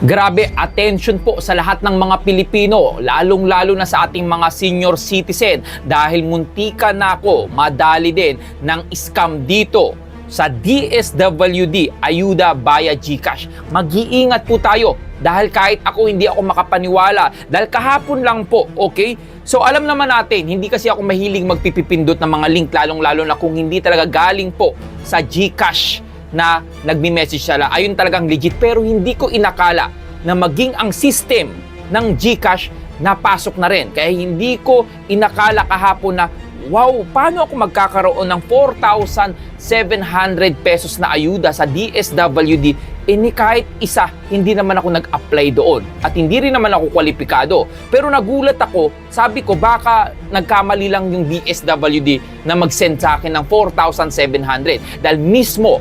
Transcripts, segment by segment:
Grabe, attention po sa lahat ng mga Pilipino, lalong-lalo na sa ating mga senior citizen dahil muntika na ako madali din ng scam dito sa DSWD, Ayuda via GCash. Mag-iingat po tayo dahil kahit ako hindi ako makapaniwala dahil kahapon lang po, okay? So alam naman natin, hindi kasi ako mahilig magpipipindot ng mga link lalong-lalo na kung hindi talaga galing po sa GCash na nagmi-message sila. Ayun talagang legit, pero hindi ko inakala na maging ang system ng GCash napasok na rin. Kaya hindi ko inakala kahapon na wow, paano ako magkakaroon ng 4,700 pesos na ayuda sa DSWD? Ni kahit isa, hindi naman ako nag-apply doon. At hindi rin naman ako kwalipikado. Pero nagulat ako, sabi ko baka nagkamali lang yung DSWD na mag-send sa akin ng 4,700. Dahil mismo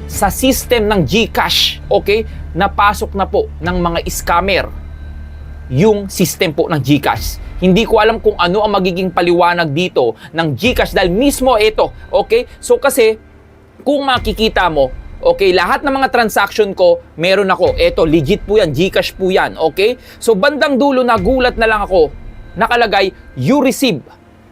sa system ng GCash, okay, napasok na po ng mga scammer yung system po ng GCash. Hindi ko alam kung ano ang magiging paliwanag dito ng GCash dahil mismo ito, okay? So kasi, kung makikita mo, okay, lahat ng mga transaction ko, meron ako. Ito, legit po yan, GCash po yan, okay? So bandang dulo, nagulat na lang ako, nakalagay, you receive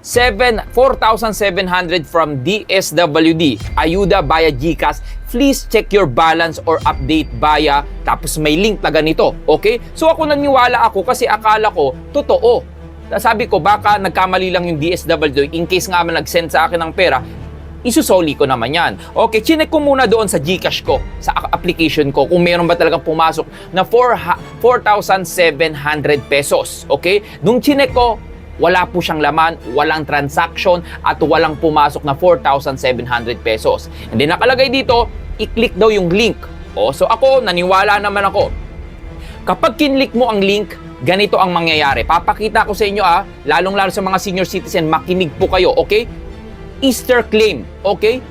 4,700 from DSWD, Ayuda via GCash. Please check your balance or update via, tapos may link na ganito, okay? So ako naniwala ako kasi akala ko, totoo. Sabi ko, baka nagkamali lang yung DSWD, in case nga nag-send sa akin ng pera, isusoli ko naman yan. Okay, chinek ko muna doon sa GCash ko, sa application ko, kung meron ba talagang pumasok na 4,700 pesos, okay? Nung chinek ko, wala po siyang laman, walang transaction, at walang pumasok na 4,700 pesos. And then nakalagay dito, i-click daw yung link. So ako, naniwala naman ako. Kapag kinlik mo ang link, ganito ang mangyayari. Papakita ko sa inyo lalong-lalo sa mga senior citizen, makinig po kayo, okay? Easter claim, okay?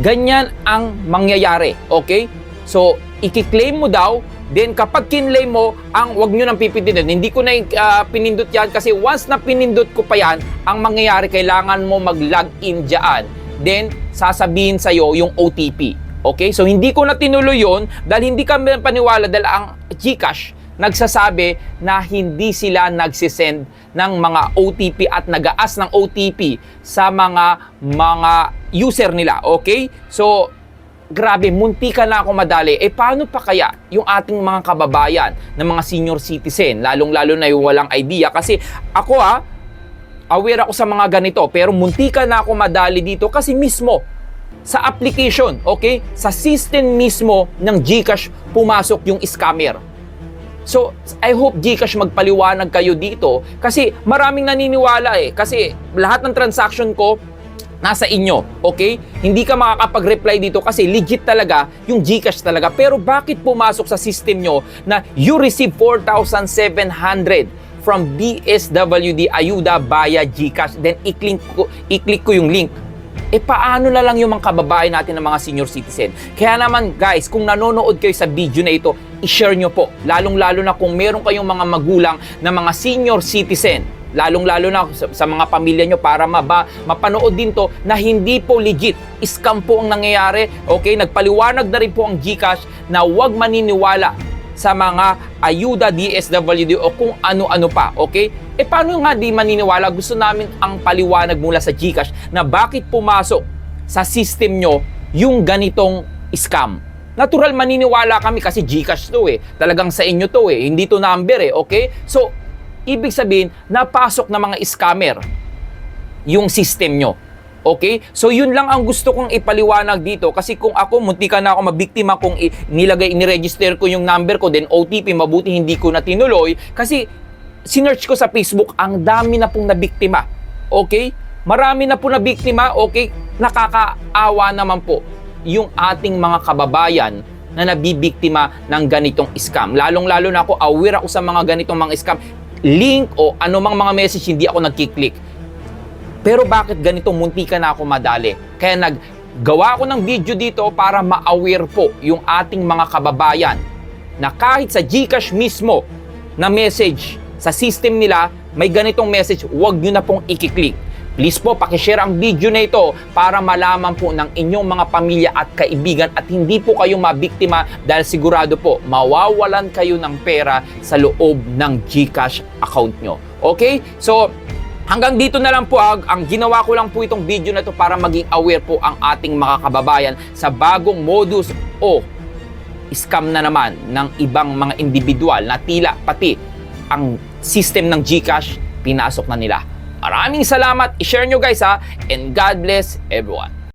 Ganyan ang mangyayari, okay? So, i-claim mo daw. Then kapag kinlay mo, wag nyo nang pipindutin. Hindi ko na pinindot yan kasi once na pinindot ko pa yan, ang mangyayari, kailangan mo mag-login dyan. Then sasabihin sa'yo yung OTP. Okay? So hindi ko na tinuloy yun dahil hindi kami paniwala dahil ang GCash nagsasabi na hindi sila nagsisend ng mga OTP at nag-aas ng OTP sa mga user nila. Okay? So grabe, muntika na ako madali. Paano pa kaya yung ating mga kababayan na mga senior citizen, lalong-lalo na yung walang idea? Kasi ako aware ako sa mga ganito, pero muntika na ako madali dito kasi mismo sa application, okay? Sa system mismo ng GCash pumasok yung scammer. So, I hope GCash magpaliwanag kayo dito kasi maraming naniniwala kasi lahat ng transaction ko nasa inyo, okay? Hindi ka makakapag-reply dito kasi legit talaga yung GCash talaga. Pero bakit pumasok sa system nyo na you receive 4,700 from DSWD Ayuda via GCash? Then i-click ko yung link. Paano na lang yung mga kababayan natin ng mga senior citizen? Kaya naman guys, kung nanonood kayo sa video na ito, i-share nyo po. Lalong-lalo na kung meron kayong mga magulang na mga senior citizen, lalong-lalo na sa mga pamilya nyo para mapanood din to na hindi po legit. Scam po ang nangyayari. Okay? Nagpaliwanag na rin po ang GCash na huwag maniniwala sa mga ayuda DSWD o kung ano-ano pa. Okay? Paano nga di maniniwala? Gusto namin ang paliwanag mula sa GCash na bakit pumasok sa system nyo yung ganitong scam. Natural maniniwala kami kasi GCash to Talagang sa inyo to Hindi to number Okay? So, ibig sabihin, napasok na mga scammer yung system nyo. Okay? So, yun lang ang gusto kong ipaliwanag dito. Kasi kung ako, muntika na ako mabiktima kung niregister ko yung number ko, then OTP, mabuti hindi ko na tinuloy. Kasi, sinearch ko sa Facebook, ang dami na pong nabiktima. Okay? Marami na po nabiktima. Okay? Nakakaawa naman po yung ating mga kababayan na nabibiktima ng ganitong scam. Lalong-lalo na ako, aware ako sa mga ganitong mga scam. Link o anumang mga message, hindi ako nagkiklik. Pero bakit ganito muntika na ako madali? Kaya naggawa ako ng video dito para ma-aware po yung ating mga kababayan na kahit sa GCash mismo na message sa system nila, may ganitong message, huwag nyo na pong ikiklik. Please po, pakishare ang video na ito para malaman po ng inyong mga pamilya at kaibigan at hindi po kayo mabiktima dahil sigurado po, mawawalan kayo ng pera sa loob ng GCash account nyo. Okay? So, hanggang dito na lang po. Ang ginawa ko lang po itong video na ito para maging aware po ang ating mga kababayan sa bagong modus o scam na naman ng ibang mga individual na tila pati ang system ng GCash pinasok na nila. Maraming salamat. I-share nyo guys ha. And God bless everyone.